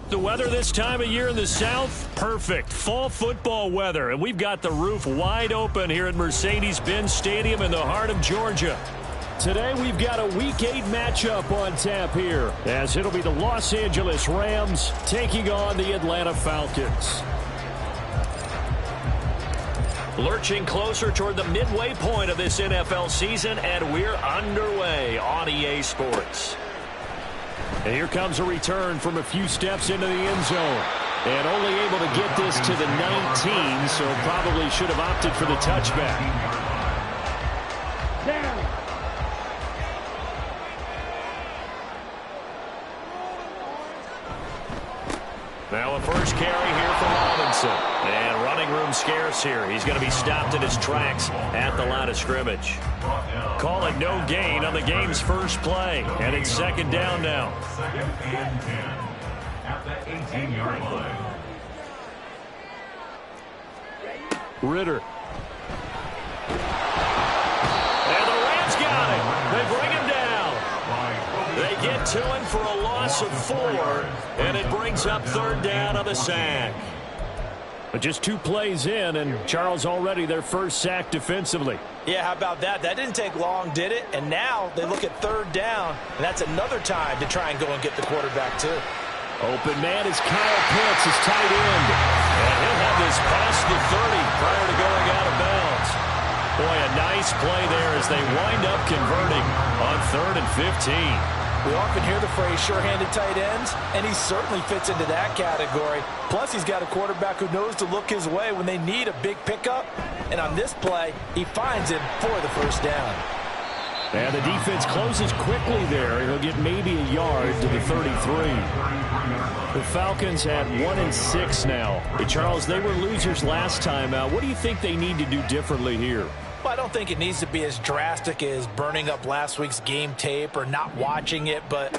The weather this time of year in the South, perfect. Fall football weather, and we've got the roof wide open here at Mercedes-Benz Stadium in the heart of Georgia. Today we've got a Week 8 matchup on tap here, as it'll be the Los Angeles Rams taking on the Atlanta Falcons. Lurching closer toward the midway point of this NFL season, and we're underway on EA Sports. And here comes a return from a few steps into the end zone. And only able to get this to the 19, so probably should have opted for the touchback. Now a first carry here for Robinson. And running room scarce here. He's going to be stopped in his tracks at the line of scrimmage. Call it no gain on the game's first play. And it's second down now. Second and 10 at the 18-yard line. Ritter. And the Rams got him. They bring him down. They get to him for a loss of 4, and it brings up third down on the sack. But just 2 plays in, and Charles already their first sack defensively. Yeah, how about that? That didn't take long, did it? And now they look at third down, and that's another time to try and go and get the quarterback too. Open man is Kyle Pitts, his tight end. And he'll have this past the 30 prior to going out of bounds. Boy, a nice play there as they wind up converting on 3rd and 15. We often hear the phrase sure-handed tight ends, and he certainly fits into that category. Plus, he's got a quarterback who knows to look his way when they need a big pickup. And on this play, he finds him for the first down. And the defense closes quickly there. He'll get maybe a yard to the 33. The Falcons at 1-6 now. Hey, Charles, they were losers last time out. What do you think they need to do differently here? Well, I don't think it needs to be as drastic as burning up last week's game tape or not watching it, but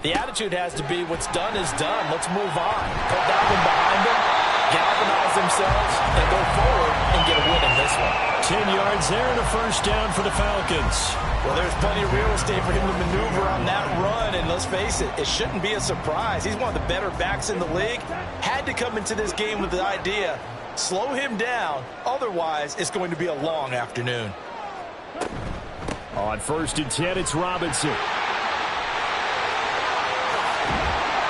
the attitude has to be what's done is done. Let's move on. Put that one behind them, galvanize themselves, and go forward and get a win in this one. 10 yards there and a first down for the Falcons. Well, there's plenty of real estate for him to maneuver on that run, and let's face it, it shouldn't be a surprise. He's one of the better backs in the league. Had to come into this game with the idea, slow him down, otherwise it's going to be a long afternoon. On 1st and 10, it's Robinson.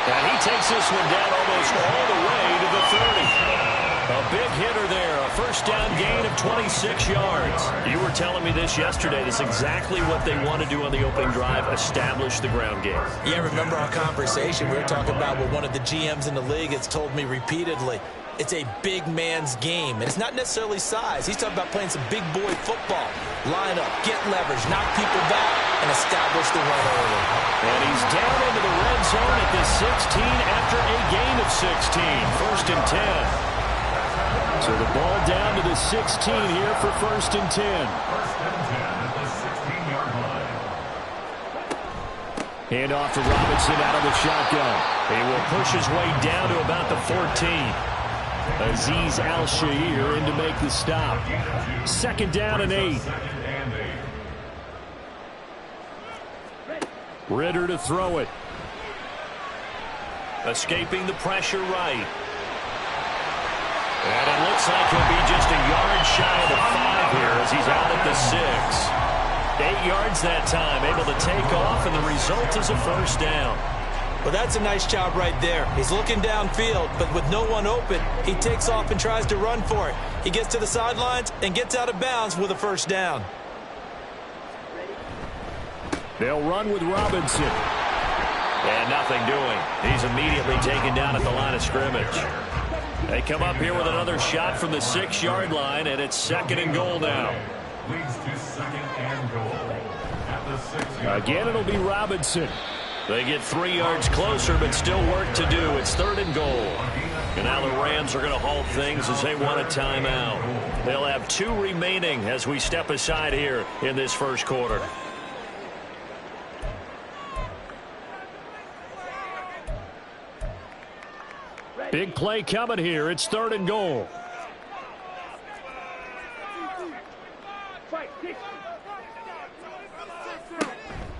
And he takes this one down almost all the way to the 30. A big hitter there, a first down gain of 26 yards. You were telling me this yesterday. This is exactly what they want to do on the opening drive, establish the ground game. Yeah, remember our conversation. We were talking about what one of the GMs in the league has told me repeatedly. It's a big man's game, and it's not necessarily size. He's talking about playing some big boy football. Line up, get leverage, knock people back, and establish the run early. And he's down into the red zone at the 16 after a gain of 16. 1st and 10. So the ball down to the 16 here for 1st and 10. 1st and 10 at the 16-yard line. Hand off to Robinson out of the shotgun. He will push his way down to about the 14. Azeez Al-Shaair in to make the stop. 2nd down and 8. Ritter to throw it. Escaping the pressure right. And it looks like he'll be just a yard shy of the 5 here as he's out at the 6. 8 yards that time, able to take off, and the result is a first down. Well, that's a nice job right there. He's looking downfield, but with no one open, he takes off and tries to run for it. He gets to the sidelines and gets out of bounds with a first down. They'll run with Robinson. And nothing doing. He's immediately taken down at the line of scrimmage. They come up here with another shot from the 6-yard line, and it's 2nd and goal now. Leads to 2nd and goal at the 6-yard Again, it'll be Robinson. They get 3 yards closer, but still work to do. It's 3rd and goal. And now the Rams are going to halt things as they want a timeout. They'll have 2 remaining as we step aside here in this first quarter. Big play coming here. It's 3rd and goal.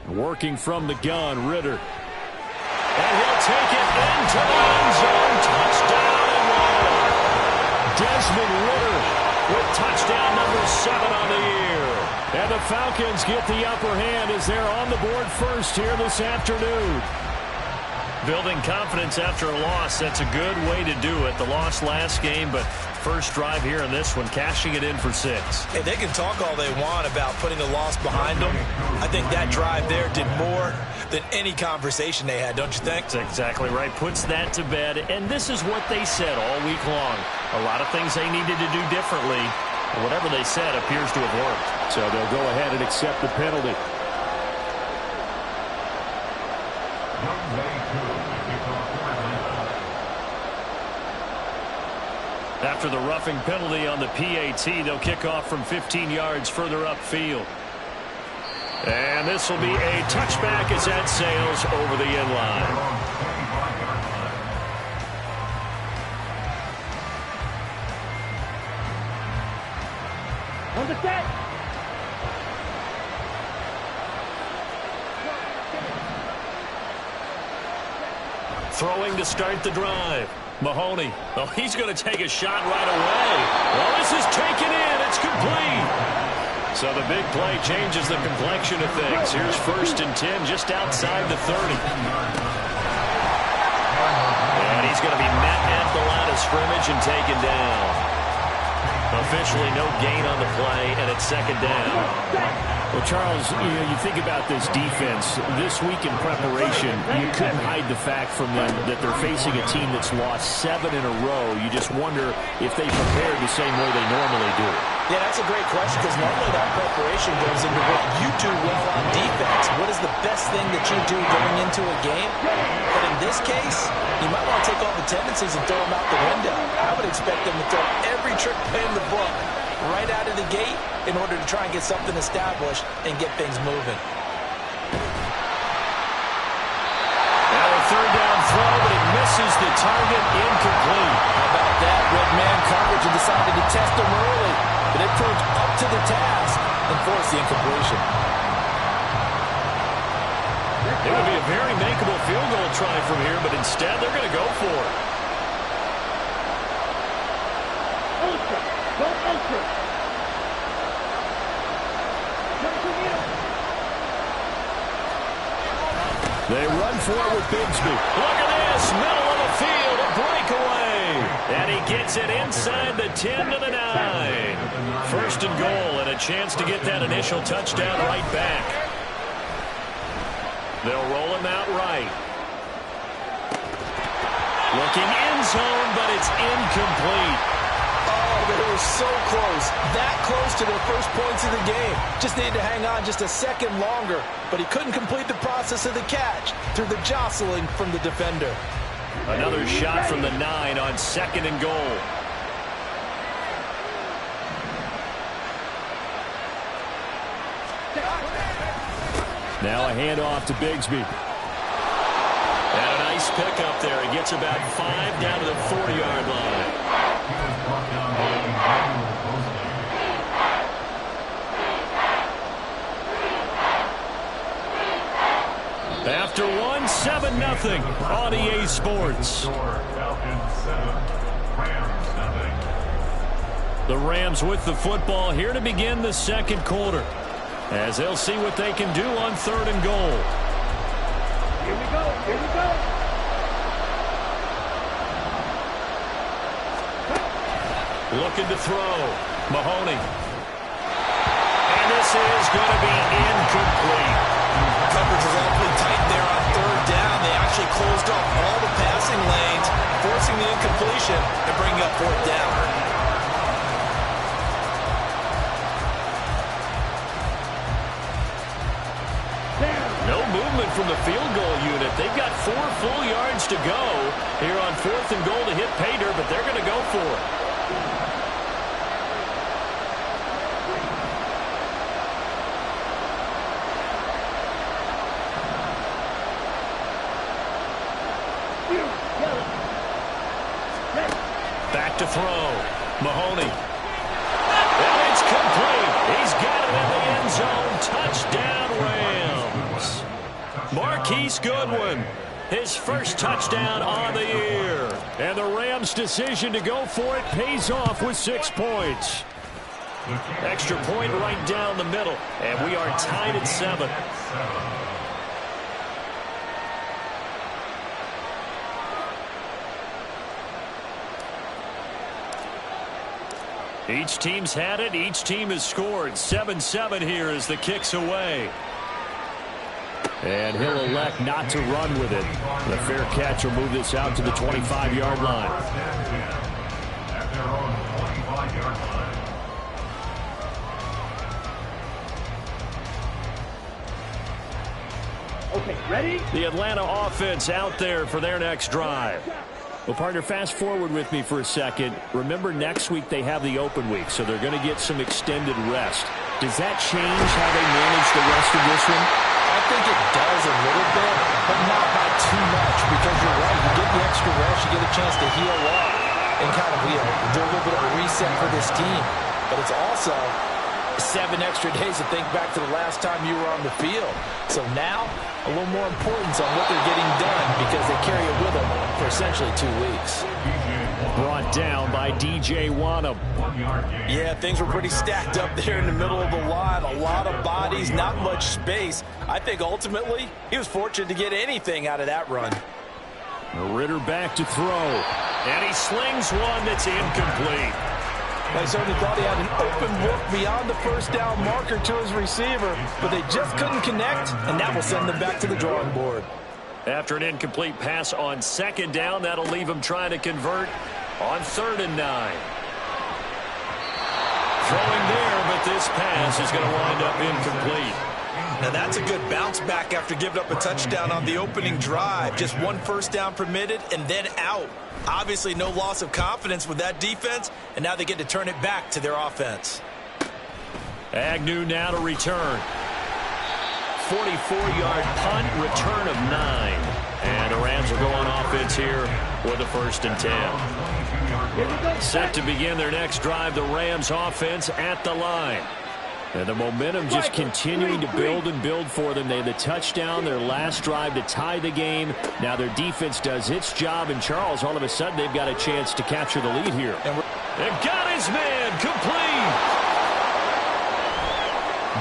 Working from the gun, Ritter. And he'll take it into the end zone. Touchdown and one. Desmond Ridder with touchdown number 7 on the year. And the Falcons get the upper hand as they're on the board first here this afternoon. Building confidence after a loss, that's a good way to do it. The loss last game, but first drive here in this one, cashing it in for 6. Hey, they can talk all they want about putting a loss behind them. I think that drive there did more than any conversation they had, don't you think? That's exactly right. Puts that to bed, and this is what they said all week long. A lot of things they needed to do differently. Whatever they said appears to have worked. So they'll go ahead and accept the penalty. After the roughing penalty on the PAT, they'll kick off from 15 yards further upfield. And this will be a touchback as that sails over the end line. On the set. Throwing to start the drive. Mahoney. Oh, he's going to take a shot right away. Well, this is taken in. It's complete. So the big play changes the complexion of things. Here's 1st and 10 just outside the 30. And he's going to be met at the line of scrimmage and taken down. Officially no gain on the play, and it's 2nd down. Well, Charles, you think about this defense. This week in preparation, you couldn't hide the fact from them that they're facing a team that's lost 7 in a row. You just wonder if they prepared the same way they normally do. Yeah, that's a great question because normally that preparation goes into what you do well on defense. What is the best thing that you do going into a game? But in this case, you might want to take all the tendencies and throw them out the window. I would expect them to throw every trick in the book right out of the gate in order to try and get something established and get things moving. Now a 3rd down throw, but it misses the target, incomplete. How about that? Red man coverage and decided to test them early, but it proved up to the task and forced the incompletion. It would be a very makeable field goal try from here, but instead they're going to go for it. Ultra. Go ultra. They run for it with Bigsby. Look at this, middle of the field, a breakaway. And he gets it inside the 10 to the 9. 1st and goal, and a chance to get that initial touchdown right back. They'll roll him out right. Looking end zone, but it's incomplete. Oh, they were so close. That close to their first points of the game. Just needed to hang on just a second longer, but he couldn't complete the process of the catch through the jostling from the defender. Another shot from the 9 on 2nd and goal. Now a handoff to Bigsby. And a nice pickup there. He gets about 5 down to the 4-yard line. After one, 7-0 on EA Sports. The Rams with the football here to begin the 2nd quarter, as they'll see what they can do on 3rd and goal. Here we go. Here we go. Looking to throw. Mahoney. And this is going to be incomplete. Coverage is awfully tight there on 3rd down. They actually closed off all the passing lanes, forcing the incompletion and bringing up 4th down. No movement from the field goal unit. They've got 4 full yards to go here on 4th and goal to hit pay dirt, but they're going to go for it. Back to throw. Mahoney. And it's complete. He's got it in the end zone. Touchdown, Rams. Marquise Goodwin his first touchdown on the year. And the Rams' decision to go for it pays off with 6 points. Extra point right down the middle, and we are tied at 7. Each team's had it. Each team has scored. 7-7 here as the kick's away. And he'll elect not to run with it. The fair catch will move this out to the 25-yard line. At their own 25-yard line. Okay, ready? The Atlanta offense out there for their next drive. Well, partner, fast forward with me for a second. Remember, next week they have the open week, so they're going to get some extended rest. Does that change how they manage the rest of this one? I think it does a little bit, but not by too much, because you're right. You get the extra rest, you get a chance to heal up and kind of do a little bit of a reset for this team. But it's also 7 extra days to think back to the last time you were on the field. So now, a little more importance on what they're getting done because they carry it with them for essentially 2 weeks. Brought down by DJ Wanham. Yeah, things were pretty stacked up there in the middle of the line. A lot of bodies, not much space. I think ultimately he was fortunate to get anything out of that run. Ritter back to throw. And he slings one that's incomplete. I certainly thought he had an open look beyond the first down marker to his receiver, but they just couldn't connect, and that will send them back to the drawing board. After an incomplete pass on 2nd down, that'll leave him trying to convert on 3rd and 9. Throwing there, but this pass is going to wind up incomplete. Now that's a good bounce back after giving up a touchdown on the opening drive. Just 1 first down permitted and then out. Obviously no loss of confidence with that defense, and now they get to turn it back to their offense. Agnew now to return. 44-yard punt, return of 9. And the Rams will go on offense here with a 1st and 10. Set to begin their next drive, the Rams offense at the line. And the momentum just continuing to build and build for them. They had the touchdown, their last drive to tie the game. Now their defense does its job, and Charles, all of a sudden, they've got a chance to capture the lead here. They've got his man, complete.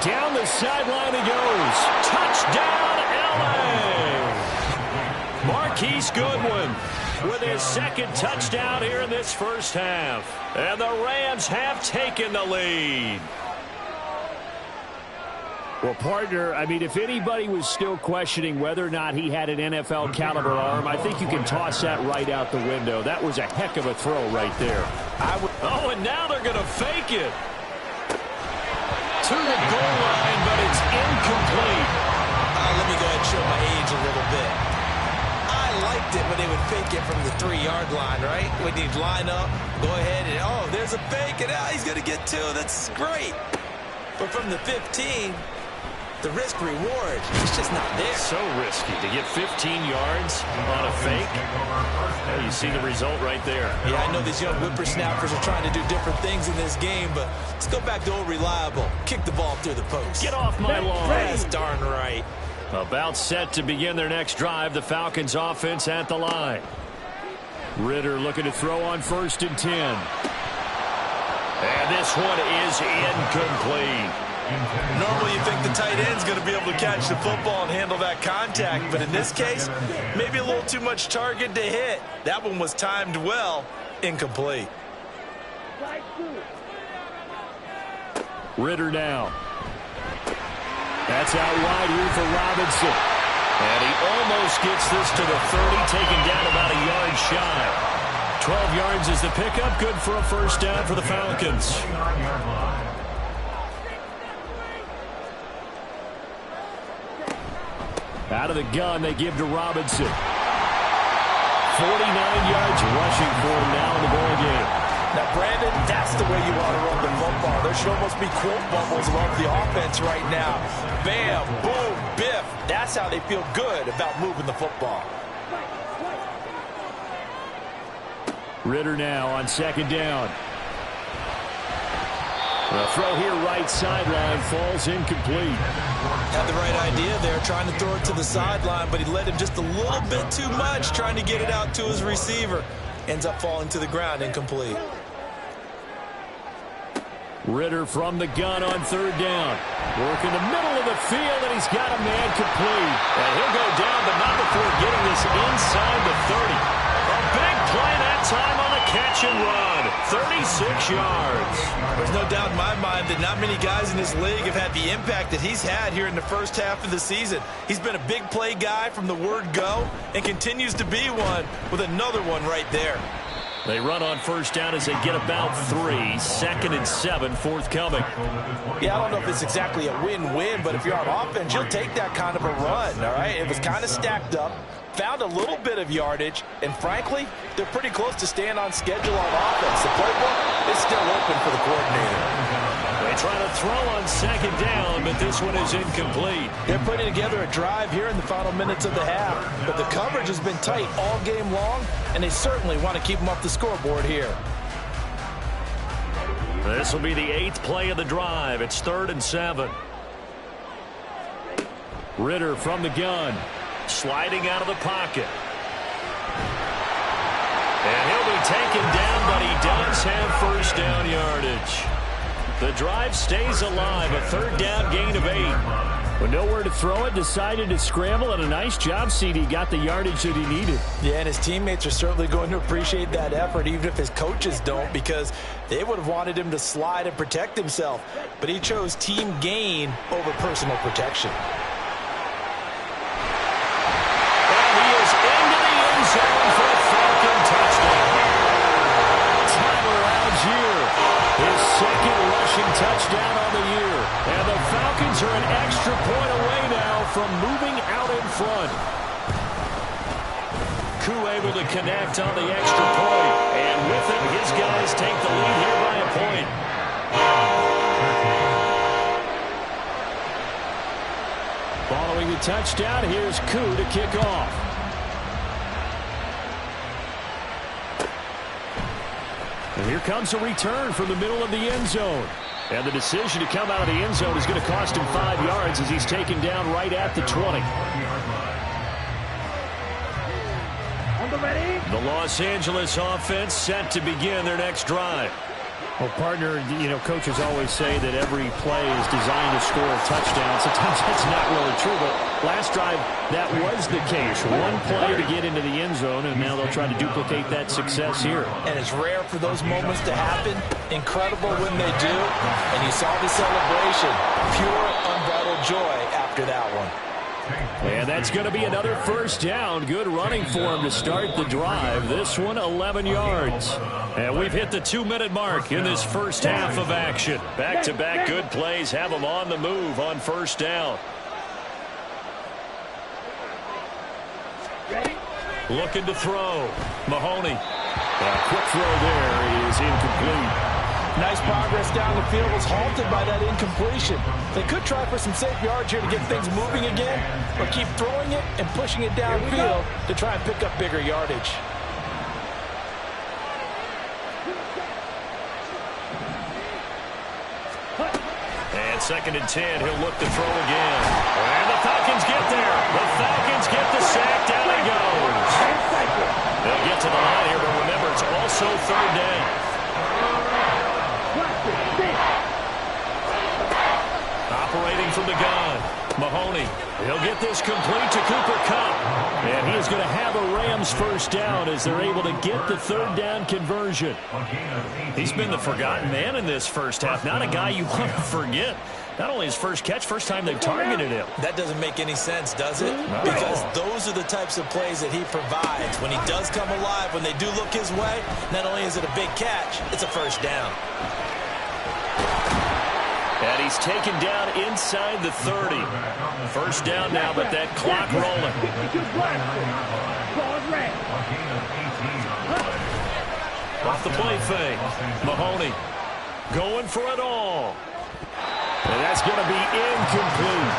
Down the sideline he goes. Touchdown, L.A. Marquise Goodwin with his 2nd touchdown here in this first half. And the Rams have taken the lead. Well, partner, I mean, if anybody was still questioning whether or not he had an NFL caliber arm, I think you can toss that right out the window. That was a heck of a throw right there. Oh, and now they're going to fake it. To the goal line, but it's incomplete. Let me go ahead and show my age a little bit. I liked it when they would fake it from the 3-yard line, right? When you'd line up, go ahead and, oh, there's a fake, and he's going to get 2. That's great. But from the 15... the risk-reward, it's just not there. So risky to get 15 yards on a fake. Well, you see the result right there. Yeah, I know these young whippersnappers are trying to do different things in this game, but let's go back to old reliable. Kick the ball through the post. Get off my lawn. That's darn right. About set to begin their next drive, the Falcons offense at the line. Ritter looking to throw on 1st and 10. And this one is incomplete. Normally you think the tight end's going to be able to catch the football and handle that contact, but in this case, maybe a little too much target to hit. That one was timed well, incomplete. Ritter now. That's out wide here for Robinson. And he almost gets this to the 30, taken down about a yard shy. 12 yards is the pickup, good for a 1st down for the Falcons. Out of the gun, they give to Robinson. 49 yards rushing for him now in the ball game. Now, Brandon, that's the way you want to run the football. There should almost be quote bubbles above the offense right now. Bam, boom, biff. That's how they feel good about moving the football. Ritter now on 2nd down. The throw here right sideline falls incomplete. Had the right idea there, trying to throw it to the sideline, but he led him just a little bit too much, trying to get it out to his receiver. Ends up falling to the ground, incomplete. Ridder from the gun on third down. Work in the middle of the field, and he's got a man complete. And he'll go down, but not before getting this inside the 30. A big play that time on the catch and run. 36 yards. There's no doubt in my mind that not many guys in this league have had the impact that he's had here in the first half of the season. He's been a big play guy from the word go and continues to be one with another one right there. They run on first down as they get about 3. 2nd and 7 forthcoming. Yeah, I don't know if it's exactly a win-win, but if you're on offense, you'll take that kind of a run, all right? It was kind of stacked up, found a little bit of yardage, and frankly, they're pretty close to staying on schedule on offense. The playbook is still open for the coordinator. They try to throw on 2nd down, but this one is incomplete. They're putting together a drive here in the final minutes of the half, but the coverage has been tight all game long, and they certainly want to keep them off the scoreboard here. This will be the 8th play of the drive. It's 3rd and 7. Ridder from the gun, sliding out of the pocket. And he'll be taken down, but he does have first down yardage. The drive stays alive, a 3rd down gain of 8. With nowhere to throw it, decided to scramble, and a nice job, CD. Got the yardage that he needed. Yeah, and his teammates are certainly going to appreciate that effort, even if his coaches don't, because they would have wanted him to slide and protect himself. But he chose team gain over personal protection. And he is into the end zone for a Falcon touchdown. Tyler Algier, his 2nd rushing touchdown on the year. And the Falcons are an extra point away now from moving out in front. Koo able to connect on the extra point. And with it, his guys take the lead here by a point. Following the touchdown, here's Koo to kick off. And here comes a return from the middle of the end zone. And the decision to come out of the end zone is going to cost him 5 yards as he's taken down right at the 20. The Los Angeles offense set to begin their next drive. Well, partner, you know, coaches always say that every play is designed to score a touchdown. Sometimes that's not really true, but last drive, that was the case. One play to get into the end zone, and now they'll try to duplicate that success here. And it's rare for those moments to happen. Incredible when they do. And you saw the celebration. Pure, unbridled joy after that one. And that's going to be another first down. Good running for him to start the drive. This one, 11 yards. And we've hit the 2-minute mark in this first half of action. Back-to-back good plays have them on the move on first down. Looking to throw. Mahoney. A quick throw there is incomplete. Nice progress down the field was halted by that incompletion. They could try for some safe yards here to get things moving again, or keep throwing it and pushing it downfield to try and pick up bigger yardage. And 2nd and 10, he'll look to throw again. And the Falcons get there. The Falcons get the sack. Down he goes. They'll get to the line here, but remember, it's also 3rd down. Operating from the gun, Mahoney. He'll get this complete to Cooper Kupp. And he is going to have a Rams first down as they're able to get the 3rd down conversion. He's been the forgotten man in this first half. Not a guy you want to forget. Not only his first catch, first time they've targeted him. That doesn't make any sense, does it? Because those are the types of plays that he provides. When he does come alive, when they do look his way, not only is it a big catch, it's a first down. And he's taken down inside the 30. First down now, but that clock rolling. Off the play fake. Mahoney going for it all. And that's going to be incomplete.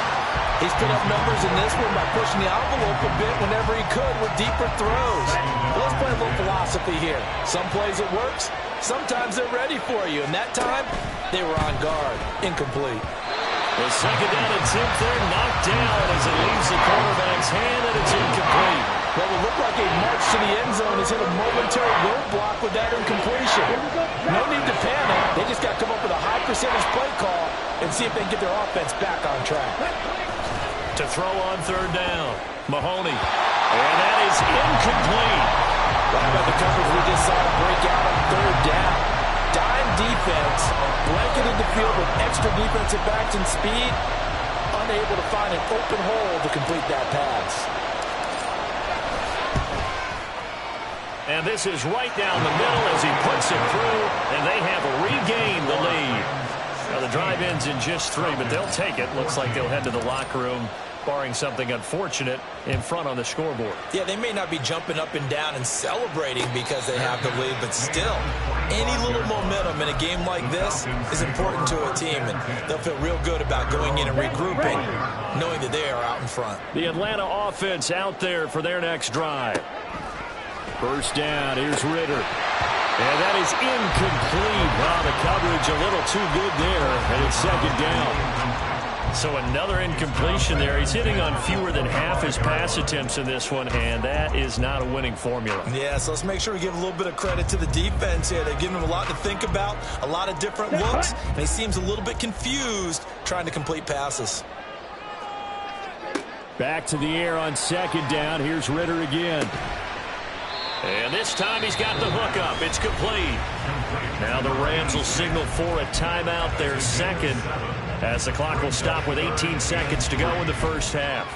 He's put up numbers in this one by pushing the envelope a bit whenever he could with deeper throws. But let's play a little philosophy here. Some plays it works. Sometimes they're ready for you. And that time, they were on guard. Incomplete. The second down attempt there knocked down as it leaves the quarterback's hand, and it's incomplete. What would look like a march to the end zone is hit a momentary roadblock with that incompletion. No need to panic. They just got to come up with a high percentage play call and see if they can get their offense back on track. To throw on third down, Mahoney. And that is incomplete. What about the coverage we just saw break out on third down? Dime defense, blanketed the field with extra defensive backs and speed, unable to find an open hole to complete that pass. And this is right down the middle as he puts it through, and they have regained the lead. Now the drive ends in just 3, but they'll take it. Looks like they'll head to the locker room, barring something unfortunate, in front on the scoreboard. Yeah, they may not be jumping up and down and celebrating because they have the lead, but still, any little momentum in a game like this is important to a team, and they'll feel real good about going in and regrouping, knowing that they are out in front. The Atlanta offense out there for their next drive. First down, here's Ritter. And that is incomplete. Wow, the coverage a little too good there, and it's second down. So another incompletion there. He's hitting on fewer than half his pass attempts in this one, and that is not a winning formula. Yeah, so let's make sure we give a little bit of credit to the defense here. They're giving him a lot to think about, a lot of different looks, and he seems a little bit confused trying to complete passes. Back to the air on second down. Here's Ritter again. And this time he's got the hook up. It's complete. Now the Rams will signal for a timeout, their second, as the clock will stop with 18 seconds to go in the first half.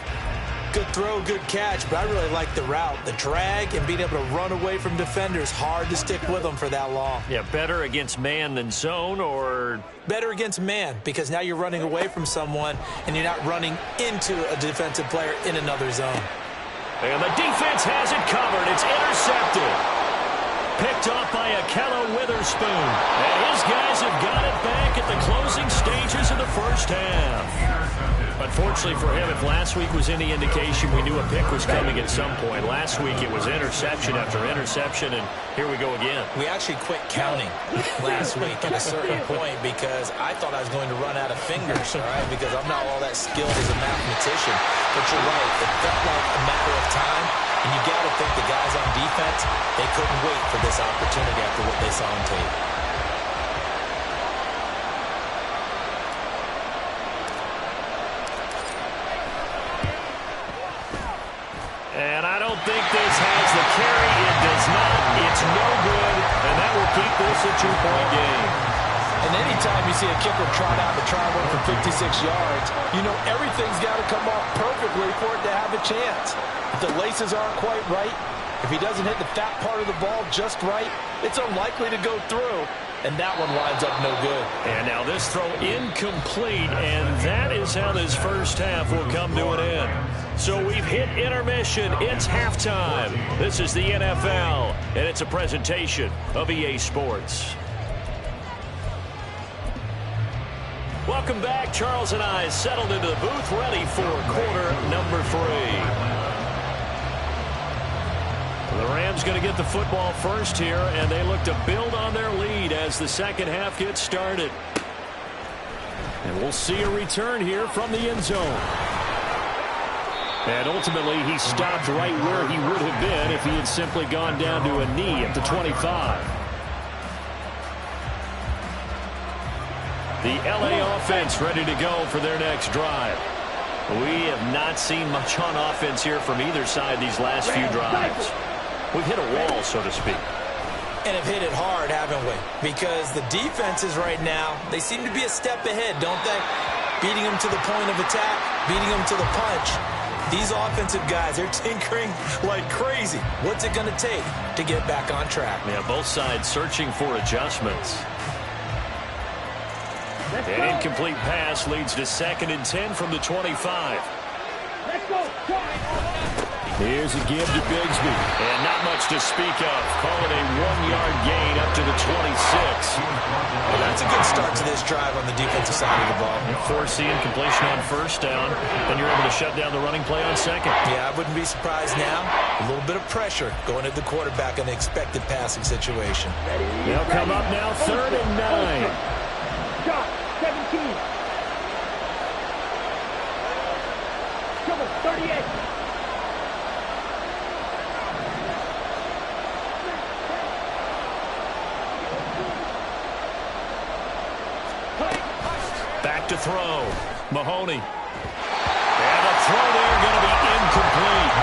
Good throw, good catch, but I really like the route. The drag and being able to run away from defenders, hard to stick with them for that long. Yeah, better against man than zone, or? Better against man, because now you're running away from someone and you're not running into a defensive player in another zone. And the defense has it covered. It's intercepted. Picked off by Ahkello Witherspoon. And his guys have got it back at the closing stages of the first half. Unfortunately for him, if last week was any indication, we knew a pick was coming at some point. Last week it was interception after interception, and here we go again. We actually quit counting last week at a certain point because I thought I was going to run out of fingers, all right, because I'm not all that skilled as a mathematician. But you're right, it felt like a matter of time, and you got to think the guys on defense, they couldn't wait for this opportunity after what they saw on tape. And I don't think this has the carry. It does not. It's no good, and that will keep this a 2-point game. And anytime you see a kicker trot out and try one for 56 yards, you know everything's got to come off perfectly for it to have a chance. If the laces aren't quite right, if he doesn't hit the fat part of the ball just right, it's unlikely to go through. And that one winds up no good. And now this throw incomplete, and that is how this first half will come to an end. So we've hit intermission. It's halftime. This is the NFL, and it's a presentation of EA Sports. Welcome back. Charles and I settled into the booth, ready for quarter number 3. The Rams going to get the football first here, and they look to build on their lead as the second half gets started. And we'll see a return here from the end zone. And ultimately, he stopped right where he would have been if he had simply gone down to a knee at the 25. The LA offense ready to go for their next drive. We have not seen much on offense here from either side these last few drives. We've hit a wall, so to speak. And have hit it hard, haven't we? Because the defenses right now, they seem to be a step ahead, don't they? Beating them to the point of attack, beating them to the punch. These offensive guys, they're tinkering like crazy. What's it going to take to get back on track? Yeah, both sides searching for adjustments. An incomplete pass leads to 2nd and 10 from the 25. Let's go. Here's a give to Bigsby. And not much to speak of. Call it a 1-yard gain up to the 26. Well, that's a good start to this drive on the defensive side of the ball. Force the incompletion on first down, and you're able to shut down the running play on second. Yeah, I wouldn't be surprised now. A little bit of pressure going at the quarterback in the expected passing situation. They'll come up now 3rd and 9. Shot, 17. 38. Back to throw. Mahoney. And the throw there going to be incomplete.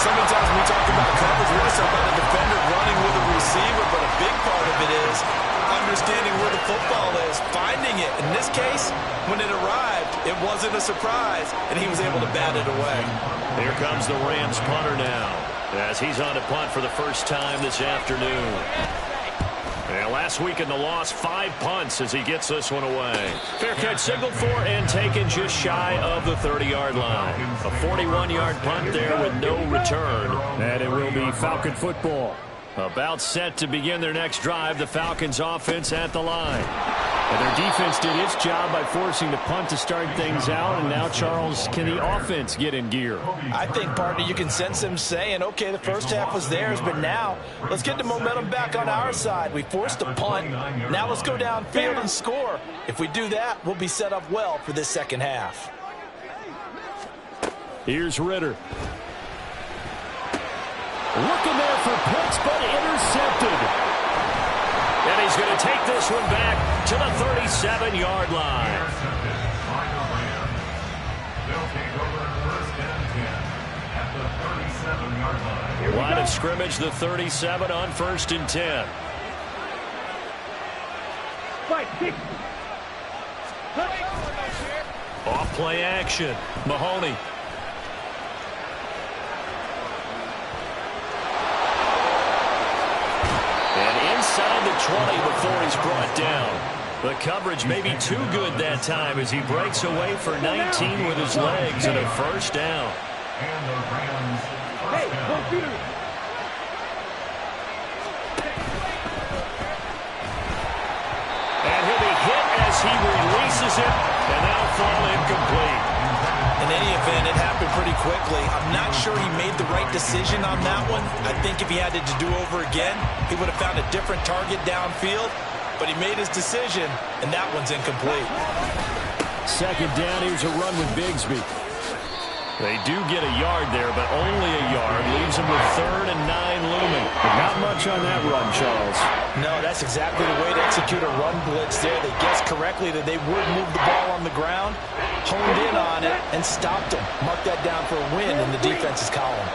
Sometimes when we talk about coverage, we're talking about a defender running with a receiver, but a big part of it is understanding where the football is, finding it. In this case, when it arrived, it wasn't a surprise, and he was able to bat it away. Here comes the Rams punter now, as he's on to punt for the first time this afternoon. And last week in the loss, 5 punts as he gets this one away. Fair catch signaled for and taken just shy of the 30-yard line. A 41-yard punt there with no return. And it will be Falcon football. About set to begin their next drive, the Falcons offense at the line. And their defense did its job by forcing the punt to start things out. And now, Charles, can the offense get in gear? I think, partner, you can sense them saying, okay, the first half was theirs, but now let's get the momentum back on our side. We forced a punt. Now let's go downfield and score. If we do that, we'll be set up well for this second half. Here's Ritter. Looking there for Pitts, but intercepted. And he's going to take this one back to the 37-yard line. They'll take over first and 10 at the 37-yard line. Line of scrimmage, the 37 on 1st and 10. 5, 6. Off play action. Mahoney. And inside the 20 before he's brought down. The coverage may be too good that time as he breaks away for 19 with his legs and a first down. And the Rams Hey, computer. And he'll be hit as he releases it, and that'll fall incomplete. In any event, it happened pretty quickly. I'm not sure he made the right decision on that one. I think if he had it to do over again, he would have found a different target downfield. But he made his decision, and that one's incomplete. Second down, here's a run with Bigsby. They do get a yard there, but only a yard. Leaves them with 3rd and 9 looming. Not much on that run, Charles. No, that's exactly the way to execute a run blitz there. They guessed correctly that they would move the ball on the ground, honed in on it, and stopped them. Mark that down for a win in the defense's column.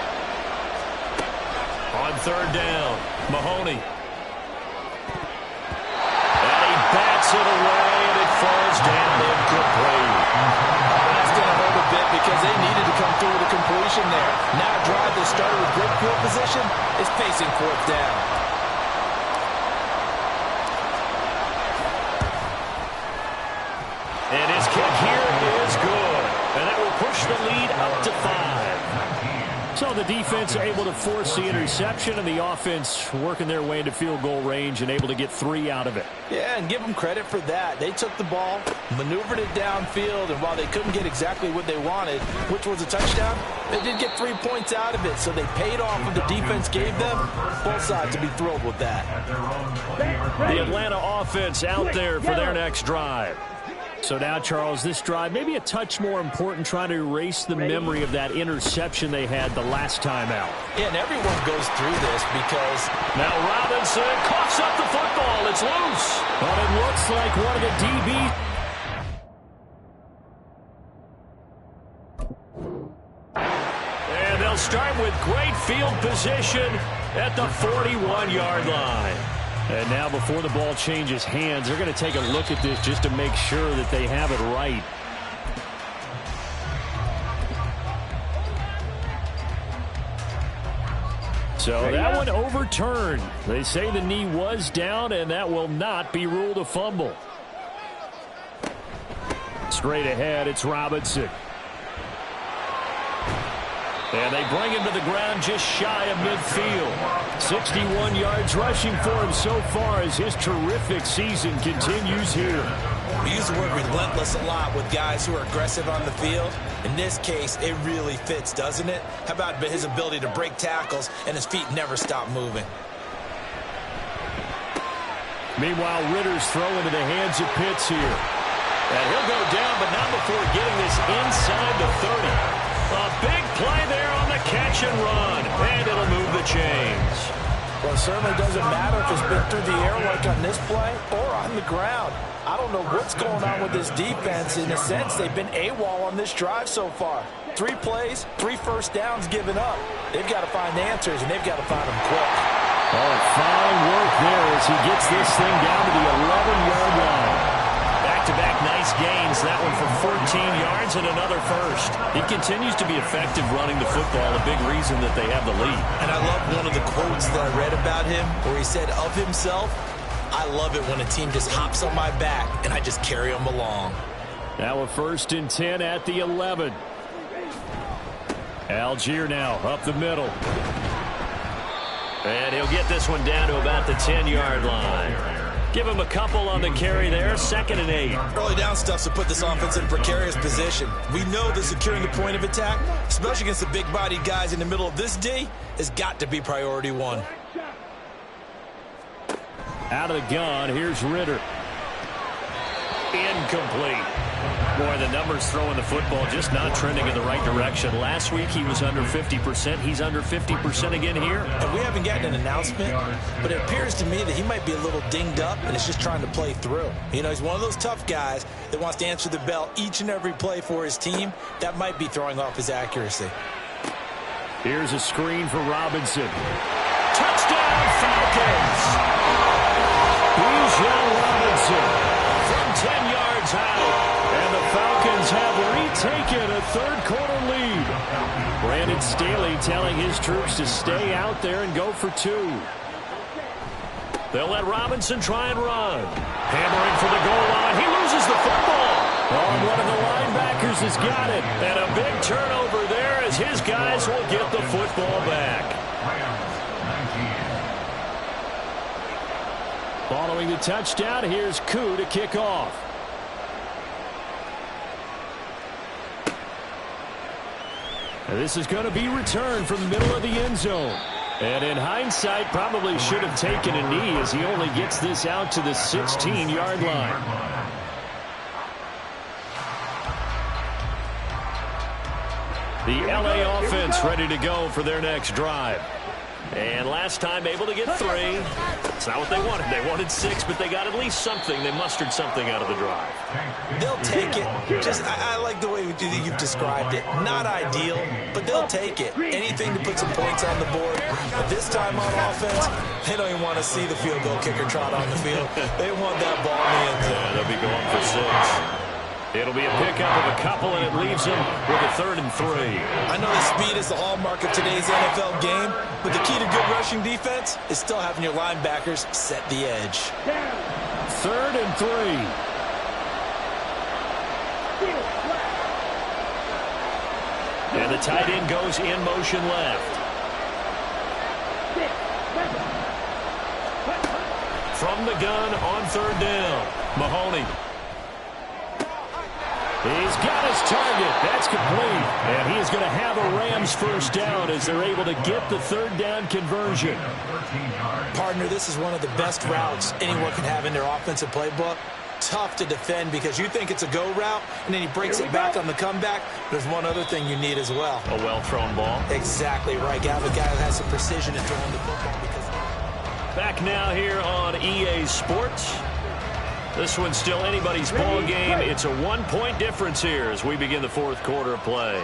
On 3rd down, Mahoney. And he bats it away, and it falls down incomplete. That's going to hurt a bit because they needed to come through with a completion there. Now a drive that started with great field position is facing 4th down. And his kick here is good. And that will push the lead up to 5. So the defense able to force the interception, and the offense working their way into field goal range and able to get 3 out of it. Yeah, and give them credit for that. They took the ball, maneuvered it downfield, and while they couldn't get exactly what they wanted, which was a touchdown, they did get 3 points out of it. So they paid off what the defense gave them. Both sides to be thrilled with that. The Atlanta offense out there for their next drive. So now, Charles, this drive may be a touch more important, trying to erase the memory of that interception they had the last time out. Yeah, and everyone goes through this because Now Robinson coughs up the football. It's loose. But it looks like one of the DBs. And they'll start with great field position at the 41-yard line. And now before the ball changes hands, they're going to take a look at this just to make sure that they have it right. So that one overturned. They say the knee was down, and that will not be ruled a fumble. Straight ahead, it's Robinson. And they bring him to the ground just shy of midfield. 61 yards rushing for him so far as his terrific season continues here. We use the word relentless a lot with guys who are aggressive on the field. In this case, it really fits, doesn't it? How about his ability to break tackles and his feet never stop moving? Meanwhile, Ritter's throw into the hands of Pitts here. And he'll go down, but not before getting this inside the 30. A big play there on the catch and run, and it'll move the chains. Well, it certainly doesn't matter if it's been through the air like on this play or on the ground. I don't know what's going on with this defense. In a sense, they've been AWOL on this drive so far. 3 plays, 3 first downs given up. They've got to find answers, and they've got to find them quick. Oh, fine work there as he gets this thing down to the 11-yard line. Back-to-back nice gains. That one for 14 yards and another first. He continues to be effective running the football, a big reason that they have the lead. And I love one of the quotes that I read about him where he said of himself, I love it when a team just hops on my back and I just carry them along. Now a 1st and 10 at the 11. Algier now up the middle. And he'll get this one down to about the 10-yard line. Give him a couple on the carry there. 2nd and 8. Early down stuff to put this offense in a precarious position. We know that securing the point of attack, especially against the big-bodied guys in the middle of this D, has got to be priority 1. Out of the gun, here's Ritter. Incomplete. Boy, the numbers throwing the football just not trending in the right direction. Last week he was under 50%. He's under 50% again here. And we haven't gotten an announcement, but it appears to me that he might be a little dinged up and is just trying to play through. You know, he's one of those tough guys that wants to answer the bell each and every play for his team. That might be throwing off his accuracy. Here's a screen for Robinson. Touchdown, Falcons! Bijan Robinson from 10 yards out. And the Falcons have retaken a third-quarter lead. Brandon Staley telling his troops to stay out there and go for 2. They'll let Robinson try and run. Hammering for the goal line. He loses the football. Oh, and one of the linebackers has got it. And a big turnover there as his guys will get the football back. Following the touchdown, here's Koo to kick off. And this is going to be returned from the middle of the end zone. And in hindsight, probably should have taken a knee as he only gets this out to the 16-yard line. The LA offense ready to go for their next drive. And last time able to get 3. It's not what they wanted. They wanted 6, but they got at least something. They mustered something out of the drive. They'll take it. I like the way you've described it. Not ideal, but they'll take it. Anything to put some points on the board. But this time on offense, they don't even want to see the field goal kicker trot on the field. They want that ball in the end zone. Yeah, they'll be going for 6. It'll be a pickup of a couple, and it leaves them with a 3rd and 3. I know the speed is the hallmark of today's NFL game, but the key to good rushing defense is still having your linebackers set the edge. 3rd and 3. And the tight end goes in motion left. From the gun on 3rd down, Mahoney. He's got his target. That's complete. And he is going to have a Rams first down as they're able to get the 3rd down conversion. Partner, this is one of the best routes anyone can have in their offensive playbook. Tough to defend because you think it's a go route, and then he breaks it back on the comeback. There's one other thing you need as well. A well-thrown ball. Exactly right. You have a guy who has some precision in throwing the football. Back now here on EA Sports. This one's still anybody's ball game. It's a 1-point difference here as we begin the 4th quarter of play.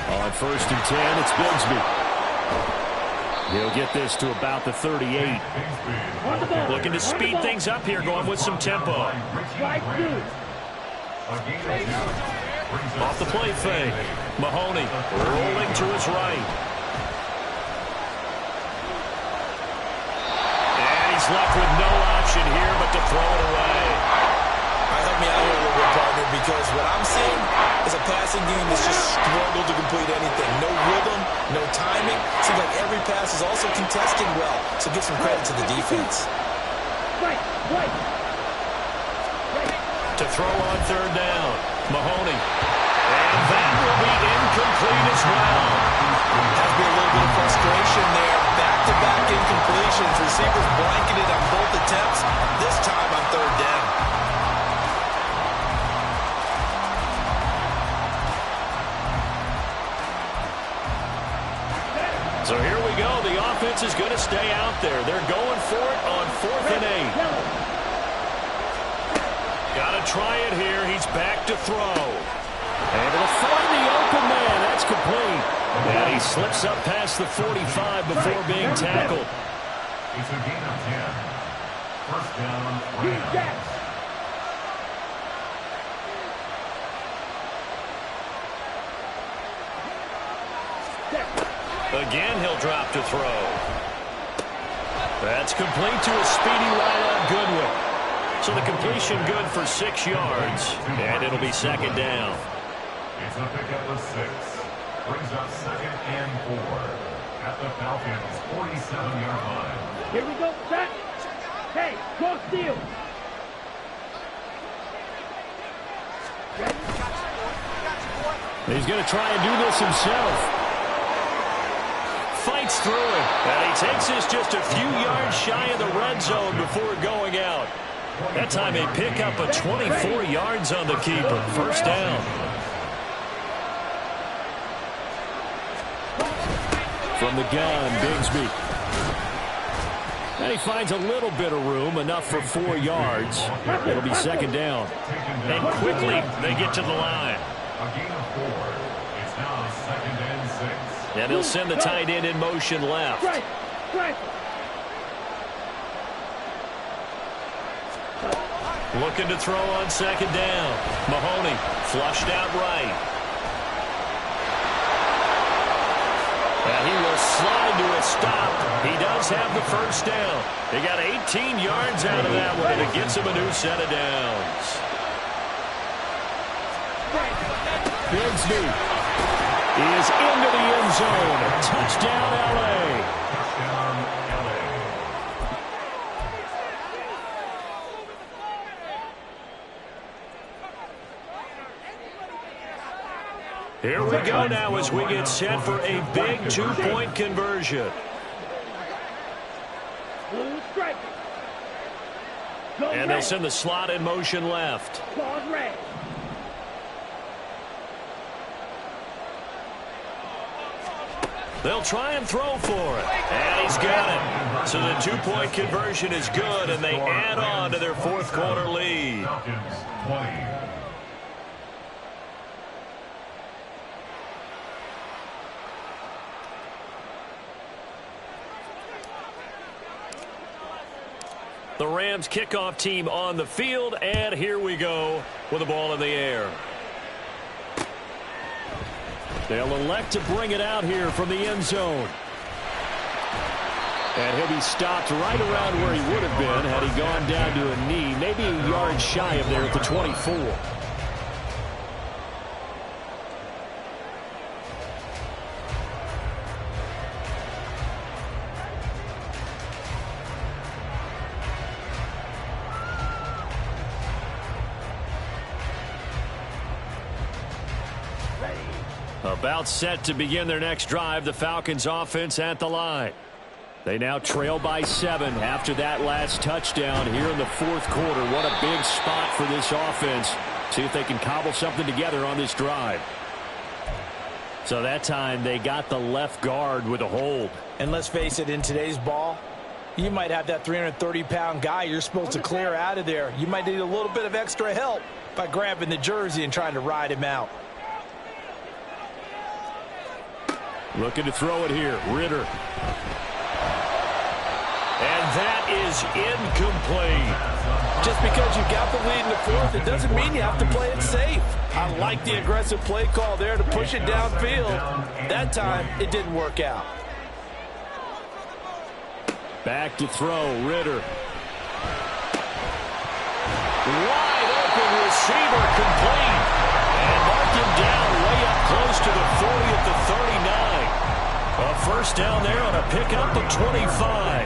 On 1st and 10, it's Bigsby. He'll get this to about the 38. Looking to speed things up here, going with some tempo. Off the play fake. Mahoney rolling to his right. He's left with no option here but to throw it away. Help me out here a little bit, partner, because what I'm seeing is a passing game that's just struggled to complete anything. No rhythm, no timing. Seems like every pass is also contested well, so give some credit to the defense. To throw on 3rd down, Mahoney. And that will be incomplete as well. Has been a little bit of frustration there. Back-to-back incompletions. Receivers blanketed on both attempts. This time on 3rd down. So here we go. The offense is going to stay out there. They're going for it on 4th and 8. Got to try it here. He's back to throw. Able to find the open man. That's complete. And he slips up past the 45 before being tackled. It's a gain of 10. First down, Rams. Again, he'll drop to throw. That's complete to a speedy right on Goodwin. So the completion good for 6 yards. And it'll be 2nd down. It's a pickup of 6. Brings up 2nd and 4. At the Falcons' 47-yard line. Here we go, set. Hey, cross field. He's going to try and do this himself. Fights through it. And he takes this just a few yards shy of the red zone before going out. That time they pick up a 24 yards on the keeper. First down. From the gun, Bigsby. And he finds a little bit of room, enough for 4 yards. It'll be 2nd down. And quickly, they get to the line. A gain of 4. It's now 2nd and 6. And he'll send the tight end in motion left. Looking to throw on 2nd down. Mahoney flushed out right. And he will slide to a stop. He does have the first down. He got 18 yards out of that one, and it gets him a new set of downs. Bigsby is into the end zone. Touchdown, L.A. Touchdown, L.A. Here we go now as we get set for a big 2-point conversion. And they'll send the slot in motion left. They'll try and throw for it. And he's got it. So the 2-point conversion is good, and they add on to their 4th quarter lead. Falcons 20. The Rams kickoff team on the field, and here we go with the ball in the air. They'll elect to bring it out here from the end zone. And he'll be stopped right around where he would have been had he gone down to a knee, maybe a yard shy of there at the 24. About set to begin their next drive, the Falcons offense at the line. They now trail by 7 after that last touchdown here in the 4th quarter. What a big spot for this offense. See if they can cobble something together on this drive. So that time they got the left guard with a hold. And let's face it, in today's ball, you might have that 330-pound guy you're supposed to clear out of there. You might need a little bit of extra help by grabbing the jersey and trying to ride him out. Looking to throw it here. Ritter. And that is incomplete. Just because you got the lead in the 4th, it doesn't mean you have to play it safe. I like the aggressive play call there to push it downfield. That time, it didn't work out. Back to throw. Ritter. Wide open receiver, complete. And mark him down way up close to the 40 at the 39. A first down there on a pickup of 25.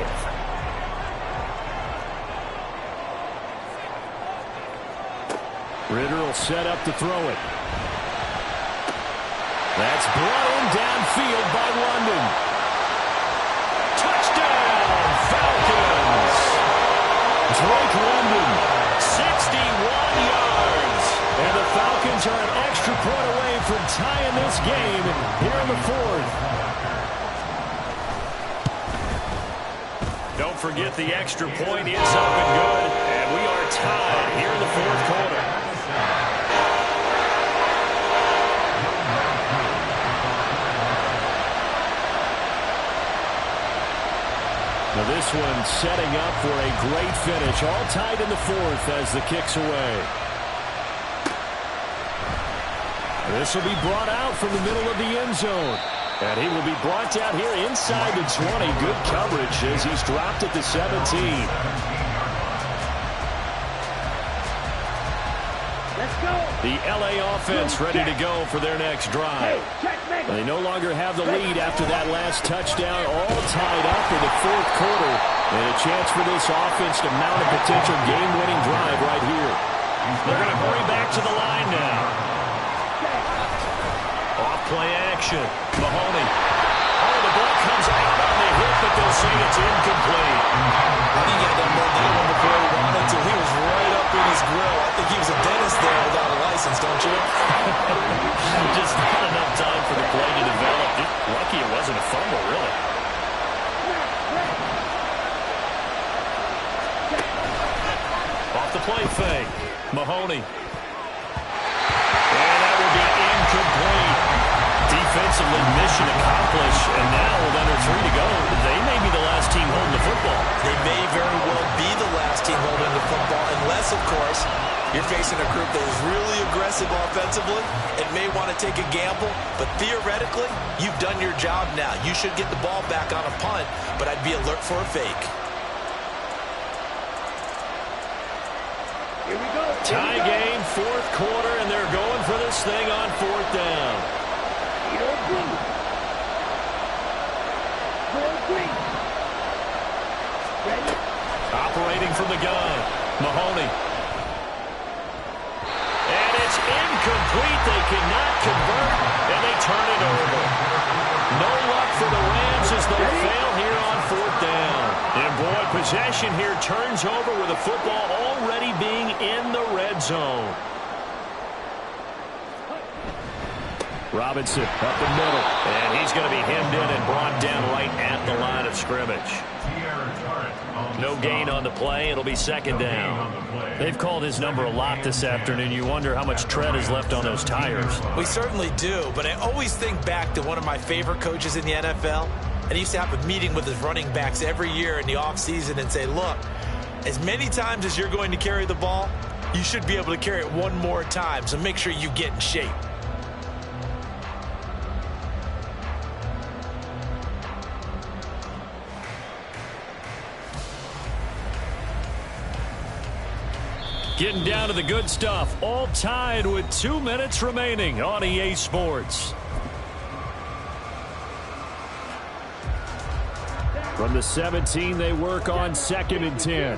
Ritter will set up to throw it. That's brought in downfield by London. Touchdown, Falcons! Drake London, 61 yards. And the Falcons are an extra point away from tying this game here in the 4th. forget the extra point is up and good. And we are tied here in the fourth quarter. Now this one setting up for a great finish. All tied in the fourth as the kick's away. This will be brought out from the middle of the end zone. And he will be brought down here inside the 20. Good coverage as he's dropped at the 17. Let's go. The LA offense ready to go for their next drive. They no longer have the lead after that last touchdown. All tied up in the fourth quarter. And a chance for this offense to mount a potential game-winning drive right here. They're going to hurry back to the line now. Off-play action. Mahoney. Oh, the ball comes out on the hit, but they'll say it's incomplete. I think he had that more down before he wanted to. He was right up in his grill. I think he was a dentist there without a license, don't you? Just not enough time for the play to develop. Lucky it wasn't a fumble, really. Off the play fake. Mahoney. And that will be incomplete. Defensively, mission accomplished. And now with under 3 to go, they may be the last team holding the football. They may very well be the last team holding the football, unless, of course, you're facing a group that is really aggressive offensively and may want to take a gamble. But theoretically, you've done your job now. You should get the ball back on a punt, but I'd be alert for a fake. Here we go. Tie game, fourth quarter, and they're going for this thing on fourth down. Operating from the gun, Mahoney. And it's incomplete. They cannot convert, and they turn it over. No luck for the Rams as they fail here on fourth down. And boy, possession here turns over with the football already being in the red zone. Robinson up the middle. And he's going to be hemmed in and brought down right at the line of scrimmage. No gain on the play. It'll be second down. They've called his number a lot this afternoon. You wonder how much tread is left on those tires. We certainly do, but I always think back to one of my favorite coaches in the NFL. And he used to have a meeting with his running backs every year in the offseason and say, look, as many times as you're going to carry the ball, you should be able to carry it one more time, so make sure you get in shape. Getting down to the good stuff. All tied with 2 minutes remaining on EA Sports. From the 17, they work on 2nd and 10.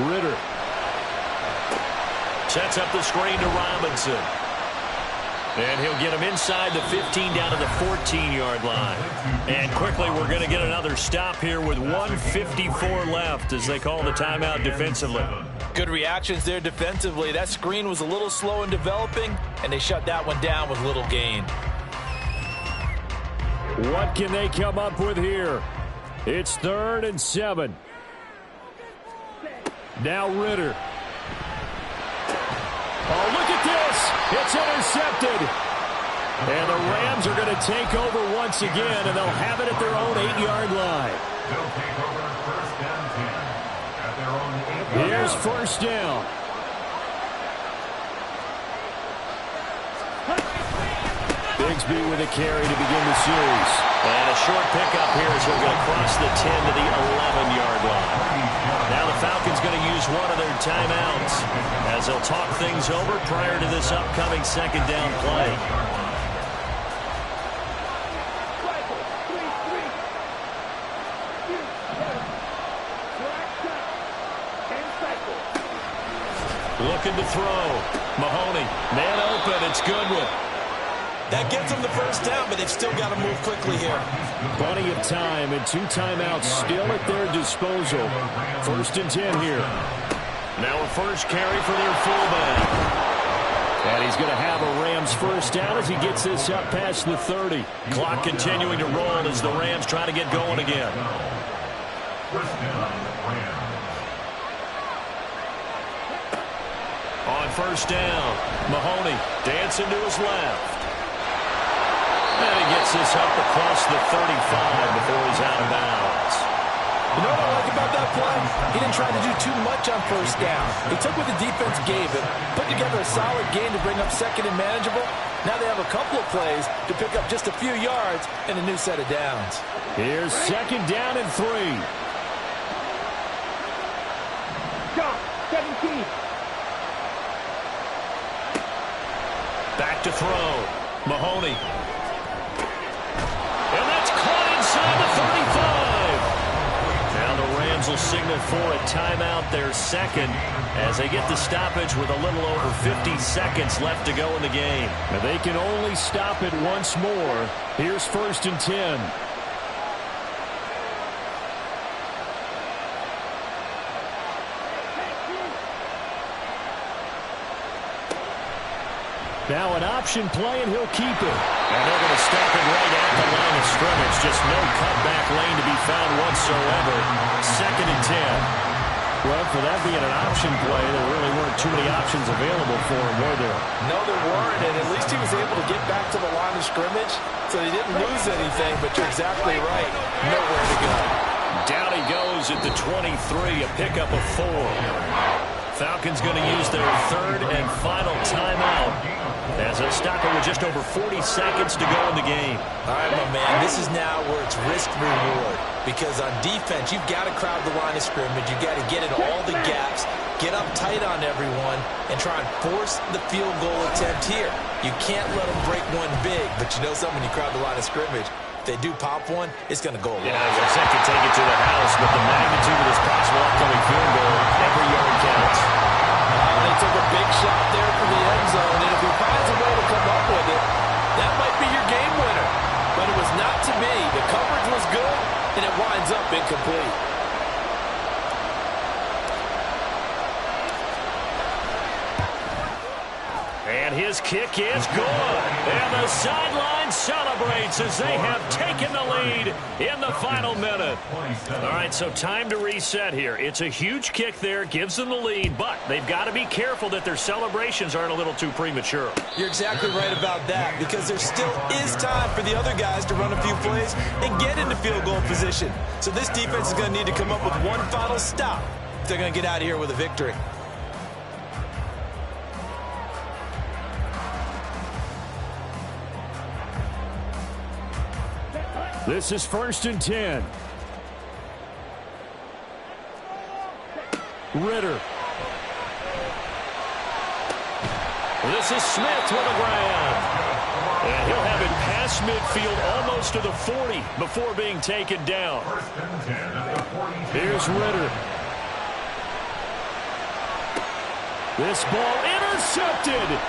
Ritter. Sets up the screen to Robinson. And he'll get him inside the 15 down to the 14-yard line. And quickly we're going to get another stop here with 1:54 left as they call the timeout defensively. Good reactions there defensively. That screen was a little slow in developing, and they shut that one down with little gain. What can they come up with here? It's 3rd and 7. Now Ritter. Oh, look at this. It's intercepted. And the Rams are going to take over once again, and they'll have it at their own 8-yard line. They'll take over first and 10 at their own 8-yard line. Here's first down. Bigsby with a carry to begin the series. And a short pickup here as we're going to cross the 10 to the 11-yard line. Now the Falcons going to use one of their timeouts as they'll talk things over prior to this upcoming second down play. Looking to throw. Mahoney, man open. It's Goodwin. That gets them the first down, but they've still got to move quickly here. Plenty of time and 2 timeouts still at their disposal. First and 10 here. Now a first carry for their fullback. And he's going to have a Rams first down as he gets this up past the 30. Clock continuing to roll as the Rams try to get going again. First down, Rams. On first down, Mahoney dancing to his left. And he gets this up across the 35 before he's out of bounds. You know what I like about that play? He didn't try to do too much on first down. He took what the defense gave him, put together a solid game to bring up second and manageable. Now they have a couple of plays to pick up just a few yards and a new set of downs. Here's second down and 3. John, 17. Back to throw. Mahoney. And that's caught inside the 35. Now the Rams will signal for a timeout, their second, as they get the stoppage with a little over 50 seconds left to go in the game. Now they can only stop it once more. Here's first and 10. Now an option play, and he'll keep it. And they're going to stop it right at the line of scrimmage. Just no cutback lane to be found whatsoever. Second and 10. Well, for that being an option play, there really weren't too many options available for him, were there? No, there weren't, and at least he was able to get back to the line of scrimmage, so he didn't lose anything, but you're exactly right. Nowhere to go. Down he goes at the 23, a pickup of 4. Falcons going to use their third and final timeout as they stop it with just over 40 seconds to go in the game. All right, my man, this is now where it's risk-reward. Because on defense, you've got to crowd the line of scrimmage. You've got to get in all the gaps, get up tight on everyone, and try and force the field goal attempt here. You can't let them break one big, but you know something, when you crowd the line of scrimmage, if they do pop one, it's going to go a long way. As I said, can take it to the house, but the magnitude of this possible upcoming field goal, every yard counts. They took a big shot there for the end zone, and if he finds a way to come up with it, that might be your game winner. But it was not to be. The coverage was good, and it winds up incomplete. And his kick is good. And the sideline celebrates as they have taken the lead in the final minute. All right, so time to reset here. It's a huge kick there, gives them the lead, but they've got to be careful that their celebrations aren't a little too premature. You're exactly right about that, because there still is time for the other guys to run a few plays and get into field goal position. So this defense is going to need to come up with one final stop if they're going to get out of here with a victory. This is first and 10. Ritter. This is Smith with a grab. And he'll have it past midfield almost to the 40 before being taken down. Here's Ritter. This ball intercepted.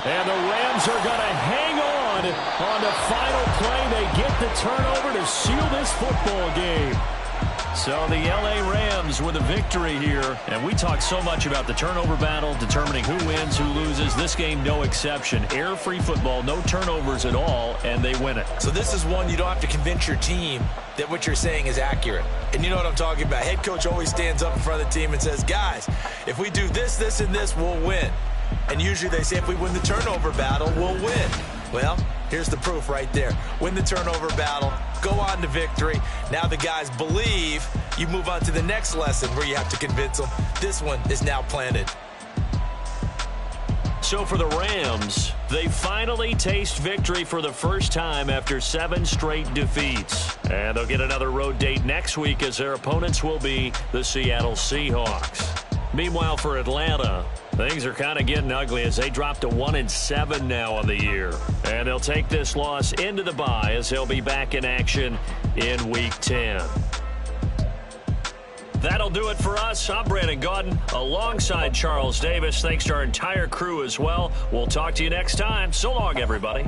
And the Rams are going to hang on the final play. They get the turnover to seal this football game. So the L.A. Rams with a victory here. And we talked so much about the turnover battle, determining who wins, who loses. This game, no exception. Error-free football, no turnovers at all, and they win it. So this is one you don't have to convince your team that what you're saying is accurate. And you know what I'm talking about. Head coach always stands up in front of the team and says, guys, if we do this, this, and this, we'll win. And usually they say if we win the turnover battle, we'll win. Well, here's the proof right there. Win the turnover battle, go on to victory. Now the guys believe. You move on to the next lesson where you have to convince them. This one is now planted. So for the Rams, they finally taste victory for the first time after 7 straight defeats. And they'll get another road date next week as their opponents will be the Seattle Seahawks. Meanwhile, for Atlanta, things are kind of getting ugly as they drop to 1-7 now on the year. And they'll take this loss into the bye as they'll be back in action in Week 10. That'll do it for us. I'm Brandon Gaudin alongside Charles Davis. Thanks to our entire crew as well. We'll talk to you next time. So long, everybody.